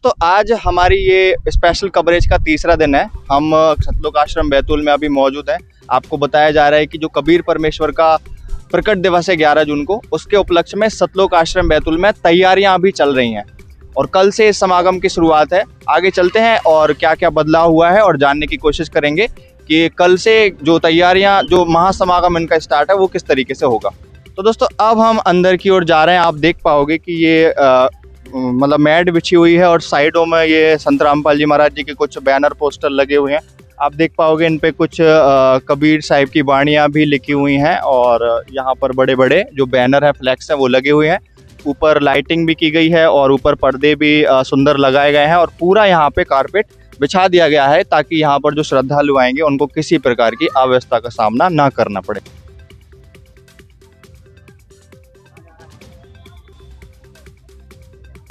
दोस्तों आज हमारी ये स्पेशल कवरेज का तीसरा दिन है। हम सतलोक आश्रम बैतूल में अभी मौजूद हैं। आपको बताया जा रहा है कि जो कबीर परमेश्वर का प्रकट दिवस है 11 जून को, उसके उपलक्ष्य में सतलोक आश्रम बैतूल में तैयारियां अभी चल रही हैं और कल से इस समागम की शुरुआत है। आगे चलते हैं और क्या क्या बदलाव हुआ है और जानने की कोशिश करेंगे कि कल से जो तैयारियां, जो महासमागम इनका स्टार्ट है वो किस तरीके से होगा। तो दोस्तों अब हम अंदर की ओर जा रहे हैं। आप देख पाओगे कि ये मतलब मैट बिछी हुई है और साइडों में ये संत रामपाल जी महाराज जी के कुछ बैनर पोस्टर लगे हुए हैं। आप देख पाओगे इन पे कुछ कबीर साहिब की वाणियाँ भी लिखी हुई हैं और यहाँ पर बड़े बड़े जो बैनर है, फ्लैक्स हैं, वो लगे हुए हैं। ऊपर लाइटिंग भी की गई है और ऊपर पर्दे भी सुंदर लगाए गए हैं और पूरा यहाँ पे कारपेट बिछा दिया गया है ताकि यहाँ पर जो श्रद्धालु आएंगे उनको किसी प्रकार की अव्यवस्था का सामना ना करना पड़े।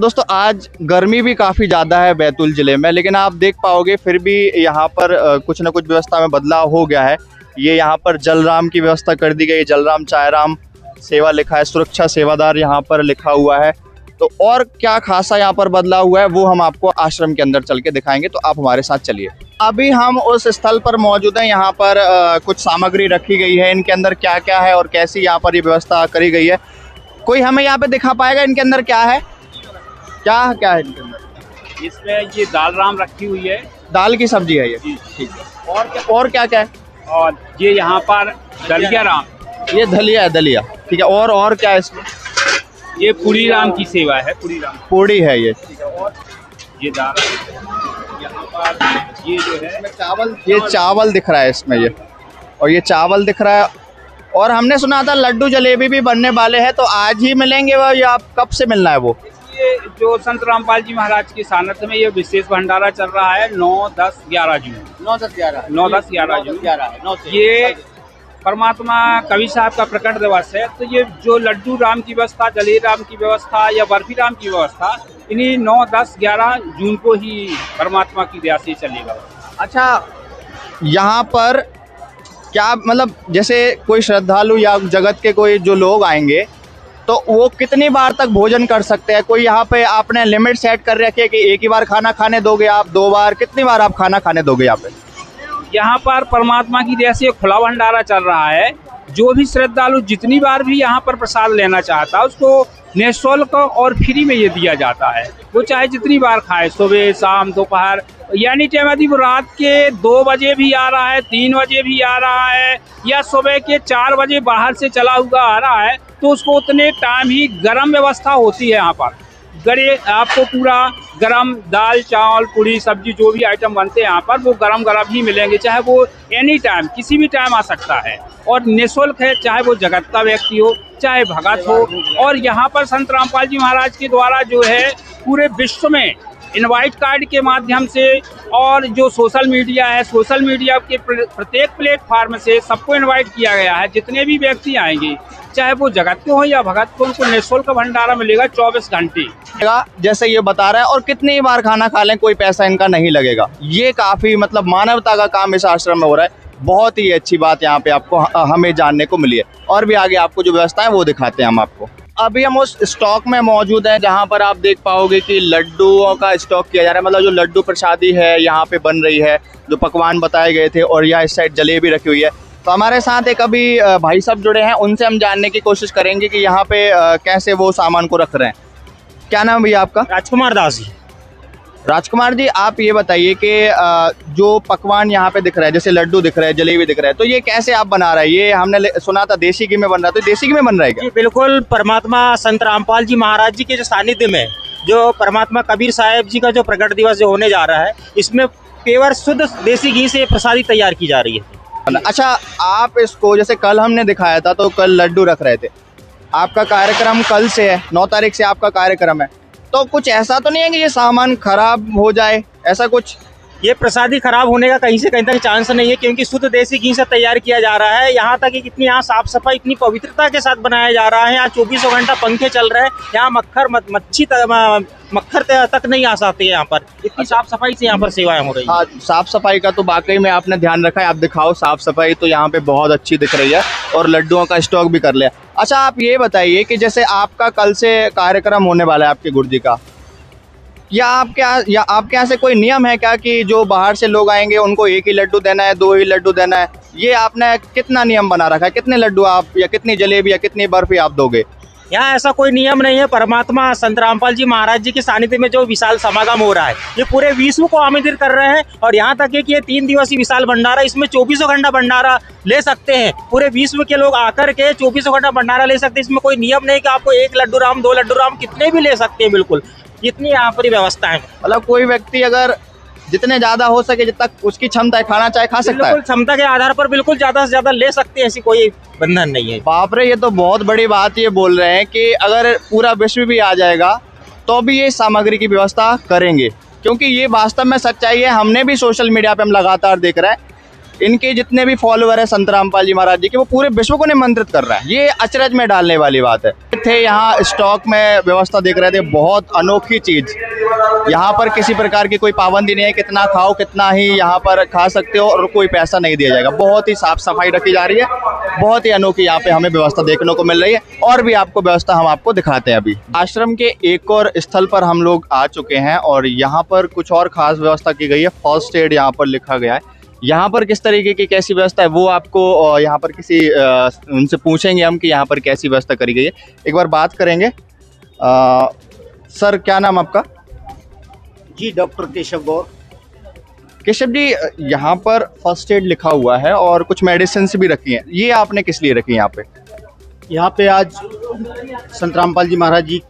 दोस्तों आज गर्मी भी काफ़ी ज़्यादा है बैतूल ज़िले में, लेकिन आप देख पाओगे फिर भी यहाँ पर कुछ न कुछ व्यवस्था में बदलाव हो गया है। ये यहाँ पर जलराम की व्यवस्था कर दी गई, जलराम चायराम सेवा लिखा है, सुरक्षा सेवादार यहाँ पर लिखा हुआ है। तो और क्या खासा यहाँ पर बदलाव हुआ है वो हम आपको आश्रम के अंदर चल के दिखाएंगे, तो आप हमारे साथ चलिए। अभी हम उस स्थल पर मौजूद हैं। यहाँ पर कुछ सामग्री रखी गई है। इनके अंदर क्या क्या है और कैसी यहाँ पर ये व्यवस्था करी गई है, कोई हमें यहाँ पे दिखा पाएगा? इनके अंदर क्या है, क्या क्या है इनके अंदर? इसमें ये दाल राम रखी हुई है, दाल की सब्जी है ये। ठीक है। और क्या क्या है? और ये यहाँ पर दलिया राम, ये दलिया है, दलिया। ठीक है। और क्या है इसमें? ये पूरी राम की सेवा है, पूरी राम पूड़ी है ये। ठीक है। और ये दाल, यहाँ पर ये जो है चावल, ये चावल दिख रहा है इसमें, ये और ये चावल दिख रहा है। और हमने सुना था लड्डू जलेबी भी बनने वाले हैं, तो आज ही मिलेंगे वो या कब से मिलना है वो? ये जो संत रामपाल जी महाराज की सानिध्य में ये विशेष भंडारा चल रहा है 9, 10, 11 जून। 9, 10, 11 जून ये परमात्मा कवि साहब का प्रकट दिवस है। तो ये जो लड्डू राम की व्यवस्था, जलेबी राम की व्यवस्था या बर्फी राम की व्यवस्था इन्हीं 9, 10, 11 जून को ही परमात्मा की दया से चलेगा। अच्छा, यहाँ पर क्या मतलब जैसे कोई श्रद्धालु या जगत के कोई जो लोग आएंगे तो वो कितनी बार तक भोजन कर सकते हैं? कोई यहाँ पे आपने लिमिट सेट कर रखी है कि एक ही बार खाना खाने दोगे आप, 2 बार, कितनी बार आप खाना खाने दोगे यहाँ पे? यहाँ पर परमात्मा की दया से खुला भंडारा चल रहा है। जो भी श्रद्धालु जितनी बार भी यहाँ पर प्रसाद लेना चाहता है उसको निःशुल्क और फ्री में ये दिया जाता है। वो चाहे जितनी बार खाए, सुबह, शाम, दोपहर, यानी टाइम यदि वो रात के 2 बजे भी आ रहा है, 3 बजे भी आ रहा है या सुबह के 4 बजे बाहर से चला हुआ आ रहा है तो उसको उतने टाइम ही गरम व्यवस्था होती है। यहाँ पर गरे आपको पूरा गरम दाल, चावल, पूड़ी, सब्जी जो भी आइटम बनते हैं यहाँ पर वो गरम गरम ही मिलेंगे, चाहे वो एनी टाइम किसी भी टाइम आ सकता है और निःशुल्क है, चाहे वो जगत का व्यक्ति हो चाहे भगत हो। और यहाँ पर संत रामपाल जी महाराज के द्वारा जो है पूरे विश्व में इनवाइट कार्ड के माध्यम से और जो सोशल मीडिया है, सोशल मीडिया के प्रत्येक प्लेटफार्म से सबको इनवाइट किया गया है। जितने भी व्यक्ति आएंगे चाहे वो जगत के हो या भगत को, उनको निःशुल्क भंडारा मिलेगा 24 घंटे जैसे ये बता रहा है। और कितनी बार खाना खा लें कोई पैसा इनका नहीं लगेगा। ये काफ़ी मतलब मानवता का काम इस आश्रम में हो रहा है। बहुत ही अच्छी बात यहाँ पे आपको हमें जानने को मिली है। और भी आगे आपको जो व्यवस्था है वो दिखाते हैं हम आपको। अभी हम उस स्टॉक में मौजूद हैं जहाँ पर आप देख पाओगे कि लड्डुओं का स्टॉक किया जा रहा है। मतलब जो लड्डू प्रसादी है यहाँ पे बन रही है, जो पकवान बताए गए थे, और यहाँ इस साइड जलेबी रखी हुई है। तो हमारे साथ एक अभी भाई साहब जुड़े हैं, उनसे हम जानने की कोशिश करेंगे कि यहाँ पे कैसे वो सामान को रख रहे हैं। क्या नाम भैया आपका? राजकुमार दास जी। राजकुमार जी, आप ये बताइए कि जो पकवान यहाँ पे दिख रहा है, जैसे लड्डू दिख रहा है, जलेबी दिख रहा है, तो ये कैसे आप बना रहे हैं? ये हमने सुना था देसी घी में बन रहा है, तो देसी घी में बन रहा है क्या? जी बिल्कुल, परमात्मा संत रामपाल जी महाराज जी के जो सानिध्य में जो परमात्मा कबीर साहिब जी का जो प्रकट दिवस जो होने जा रहा है, इसमें पेवर शुद्ध देसी घी से प्रसादी तैयार की जा रही है। अच्छा, आप इसको जैसे कल हमने दिखाया था तो कल लड्डू रख रहे थे, आपका कार्यक्रम कल से है, 9 तारीख से आपका कार्यक्रम है, तो कुछ ऐसा तो नहीं है कि ये सामान खराब हो जाए, ऐसा कुछ? ये प्रसादी खराब होने का कहीं से कहीं तक चांस नहीं है, क्योंकि शुद्ध देसी घी से तैयार किया जा रहा है। यहाँ तक कि कितनी यहाँ साफ सफाई, इतनी पवित्रता के साथ बनाया जा रहा है। यहाँ 24 घंटा पंखे चल रहे हैं। यहाँ मक्खर तक नहीं आ सकते यहाँ पर, इतनी साफ सफाई से यहाँ पर सेवाएं हो रही है। हाँ, साफ सफाई का तो वाकई में आपने ध्यान रखा है। आप दिखाओ, साफ सफाई तो यहाँ पे बहुत अच्छी दिख रही है और लड्डुओं का स्टॉक भी कर लिया। अच्छा, आप ये बताइए कि जैसे आपका कल से कार्यक्रम होने वाला है आपके गुरुजी का, या आपके यहाँ से कोई नियम है क्या कि जो बाहर से लोग आएंगे उनको एक ही लड्डू देना है, 2 ही लड्डू देना है? ये आपने कितना नियम बना रखा है? कितने लड्डू आप या कितनी जलेबी या कितनी बर्फी आप दोगे? यहाँ ऐसा कोई नियम नहीं है। परमात्मा संत रामपाल जी महाराज जी के सानिध्य में जो विशाल समागम हो रहा है, ये पूरे विश्व को आमंत्रित कर रहे हैं। और यहाँ तक है कि ये 3 दिवसीय विशाल भंडारा, इसमें 24 घंटा भंडारा ले सकते हैं। पूरे विश्व के लोग आकर के 24 घंटा भंडारा ले सकते हैं। इसमें कोई नियम नहीं कि आपको 1 लड्डू राम, 2 लड्डू राम, कितने भी ले सकते हैं। बिल्कुल इतनी यहाँ पर व्यवस्था है। मतलब कोई व्यक्ति अगर जितने ज्यादा हो सके, जितना उसकी क्षमता है, खाना चाहे खा सकता है। बिल्कुल क्षमता के आधार पर बिल्कुल ज्यादा से ज्यादा ले सकते हैं, ऐसी कोई बंधन नहीं है। बाप रे, ये तो बहुत बड़ी बात ये बोल रहे हैं कि अगर पूरा विश्व भी आ जाएगा तो भी ये सामग्री की व्यवस्था करेंगे, क्योंकि ये वास्तव में सच्चाई है। हमने भी सोशल मीडिया पे हम लगातार देख रहे हैं, इनके जितने भी फॉलोअर है संत रामपाल जी महाराज जी के, वो पूरे विश्व को निमंत्रित कर रहा है। ये अचरज में डालने वाली बात है। थे यहाँ स्टॉक में व्यवस्था देख रहे थे, बहुत अनोखी चीज। यहाँ पर किसी प्रकार की कोई पाबंदी नहीं है, कितना खाओ कितना ही यहाँ पर खा सकते हो और कोई पैसा नहीं दिया जाएगा। बहुत ही साफ सफाई रखी जा रही है, बहुत ही अनोखी यहाँ पे हमें व्यवस्था देखने को मिल रही है। और भी आपको व्यवस्था हम आपको दिखाते हैं। अभी आश्रम के एक और स्थल पर हम लोग आ चुके हैं और यहाँ पर कुछ और खास व्यवस्था की गई है। फर्स्ट एड यहाँ पर लिखा गया है। यहाँ पर किस तरीके की कैसी व्यवस्था है वो आपको यहाँ पर किसी उनसे पूछेंगे हम कि यहाँ पर कैसी व्यवस्था करी गई है। एक बार बात करेंगे। सर, क्या नाम आपका? जी, डॉक्टर केशव गौर। केशव जी, यहाँ पर फर्स्ट एड लिखा हुआ है और कुछ मेडिसिन भी रखी हैं, ये आपने किस लिए रखी है यहाँ पे? यहाँ पे आज संत रामपाल जी महाराज जी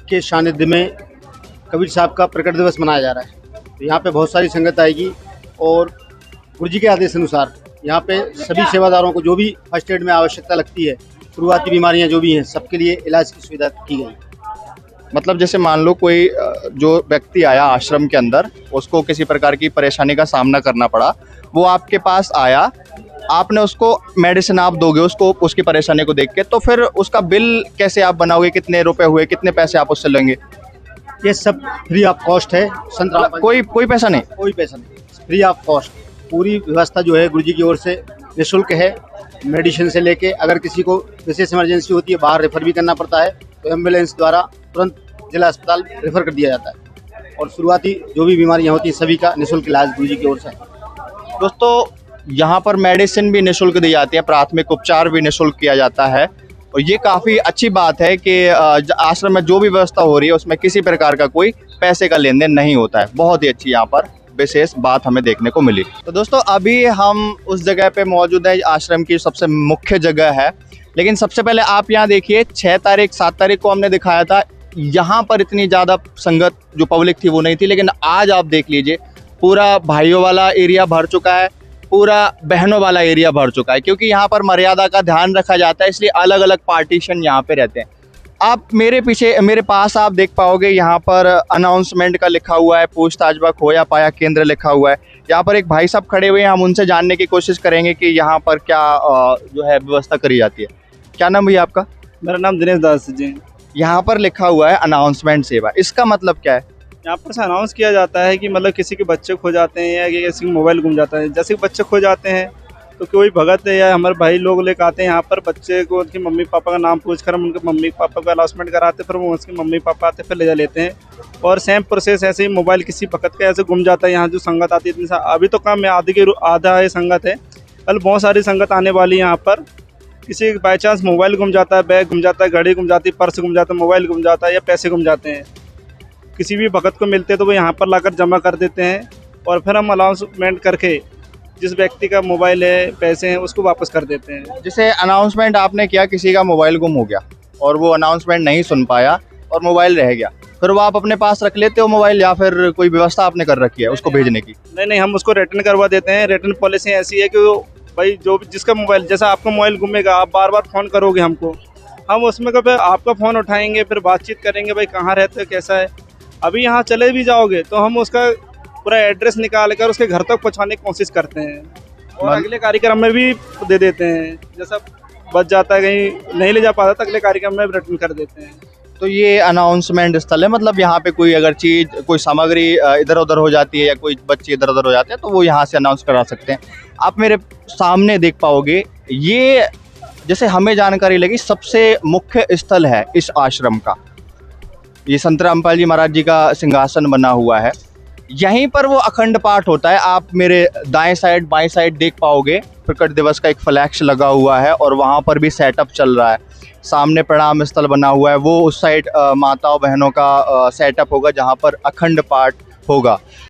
के सानिध्य में कबीर साहब का प्रकट दिवस मनाया जा रहा है। तो यहाँ पे बहुत सारी संगत आएगी और गुरु जी के आदेश अनुसार यहाँ पे सभी सेवादारों को जो भी फर्स्ट एड में आवश्यकता लगती है, शुरुआती बीमारियाँ जो भी हैं, सबके लिए इलाज की सुविधा की गई। मतलब जैसे मान लो कोई जो व्यक्ति आया आश्रम के अंदर, उसको किसी प्रकार की परेशानी का सामना करना पड़ा, वो आपके पास आया, आपने उसको मेडिसिन आप दोगे उसको, उसकी परेशानी को देख के, तो फिर उसका बिल कैसे आप बनाओगे? कितने रुपए हुए, कितने पैसे आप उससे लेंगे? ये सब फ्री ऑफ कॉस्ट है। संत रामपाल कोई पैसा नहीं? कोई पैसा नहीं, फ्री ऑफ कॉस्ट। पूरी व्यवस्था जो है गुरु जी की ओर से निःशुल्क है। मेडिसिन से लेके अगर किसी को विशेष इमरजेंसी होती है, बाहर रेफर भी करना पड़ता है, तो एम्बुलेंस द्वारा तुरंत जिला अस्पताल रेफर कर दिया जाता है। और शुरुआती जो भी बीमारियां होती हैं सभी का निःशुल्क इलाज गुरु जी की ओर से है। दोस्तों, यहाँ पर मेडिसिन भी निःशुल्क दी जाती है, प्राथमिक उपचार भी निःशुल्क किया जाता है। और ये काफ़ी अच्छी बात है कि आश्रम में जो भी व्यवस्था हो रही है उसमें किसी प्रकार का कोई पैसे का लेन देन नहीं होता है। बहुत ही अच्छी यहाँ पर विशेष बात हमें देखने को मिली। तो दोस्तों, अभी हम उस जगह पे मौजूद है, आश्रम की सबसे मुख्य जगह है। लेकिन सबसे पहले आप यहाँ देखिए, 6 तारीख 7 तारीख को हमने दिखाया था, यहाँ पर इतनी ज़्यादा संगत जो पब्लिक थी वो नहीं थी। लेकिन आज आप देख लीजिए, पूरा भाइयों वाला एरिया भर चुका है, पूरा बहनों वाला एरिया भर चुका है, क्योंकि यहाँ पर मर्यादा का ध्यान रखा जाता है, इसलिए अलग अलग पार्टीशन यहाँ पे रहते हैं। आप मेरे पास आप देख पाओगे, यहाँ पर अनाउंसमेंट का लिखा हुआ है, पूछताछ व खोया पाया केंद्र लिखा हुआ है। यहाँ पर एक भाई साहब खड़े हुए हैं, हम उनसे जानने की कोशिश करेंगे कि यहाँ पर क्या जो है व्यवस्था करी जाती है। क्या नाम भैया आपका? मेरा नाम दिनेश दास जी। यहाँ पर लिखा हुआ है अनाउंसमेंट सेवा, इसका मतलब क्या है? यहाँ पर से अनाउंस किया जाता है कि मतलब किसी के बच्चे खो जाते हैं या किसी का मोबाइल गुम जाता है। जैसे कि बच्चे खो जाते हैं तो कोई भगत है या हमारे भाई लोग लेकर आते हैं यहाँ पर, बच्चे को उनके मम्मी पापा का नाम पूछकर हम उनके मम्मी पापा का अनाउंसमेंट कराते, फिर वो उसके मम्मी पापा आते फिर ले जा लेते हैं। और सेम प्रोसेस ऐसे ही मोबाइल किसी भगत का ऐसे गुम जाता है। यहाँ जो संगत आती है इतनी अभी तो कम है, आधा है संगत है, कल बहुत सारी संगत आने वाली है यहाँ पर। किसी बाई चांस मोबाइल गुम जाता है, बैग गुम जाता है, घड़ी गुम जाती है, पर्स गुम जाता है, मोबाइल गुम जाता है या पैसे गुम जाते हैं, किसी भी भगत को मिलते हैं तो वो यहाँ पर लाकर जमा कर देते हैं और फिर हम अनाउंसमेंट करके जिस व्यक्ति का मोबाइल है, पैसे हैं, उसको वापस कर देते हैं। जैसे अनाउंसमेंट आपने किया, किसी का मोबाइल गुम हो गया और वो अनाउंसमेंट नहीं सुन पाया और मोबाइल रह गया, फिर वो आप अपने पास रख लेते हो मोबाइल या फिर कोई व्यवस्था आपने कर रखी है उसको भेजने की? नहीं, हम उसको रिटर्न करवा देते हैं। रिटर्न पॉलिसी ऐसी है कि भाई जो जिसका मोबाइल, जैसा आपका मोबाइल गुमेगा, आप बार बार फ़ोन करोगे हमको, हम उसमें कभी आपका फ़ोन उठाएंगे, फिर बातचीत करेंगे, भाई कहाँ रहते हो, कैसा है। अभी यहाँ चले भी जाओगे तो हम उसका पूरा एड्रेस निकाल कर उसके घर तक पहुँचाने की कोशिश करते हैं और अगले कार्यक्रम में भी दे देते हैं। जैसा बच जाता है, कहीं नहीं ले जा पाता तो अगले कार्यक्रम में रिटर्न कर देते हैं। तो ये अनाउंसमेंट स्थल है, मतलब यहाँ पे कोई अगर चीज़, कोई सामग्री इधर उधर हो जाती है या कोई बच्चे इधर उधर हो जाते हैं तो वो यहाँ से अनाउंस करा सकते हैं। आप मेरे सामने देख पाओगे, ये जैसे हमें जानकारी लगी सबसे मुख्य स्थल है इस आश्रम का। ये संत रामपाल जी महाराज जी का सिंहासन बना हुआ है। यहीं पर वो अखंड पाठ होता है। आप मेरे दाएं साइड बाएं साइड देख पाओगे, प्रकट दिवस का एक फ्लैक्स लगा हुआ है और वहाँ पर भी सेटअप चल रहा है। सामने प्रणाम स्थल बना हुआ है, वो उस साइड माताओं बहनों का सेटअप होगा जहाँ पर अखंड पाठ होगा।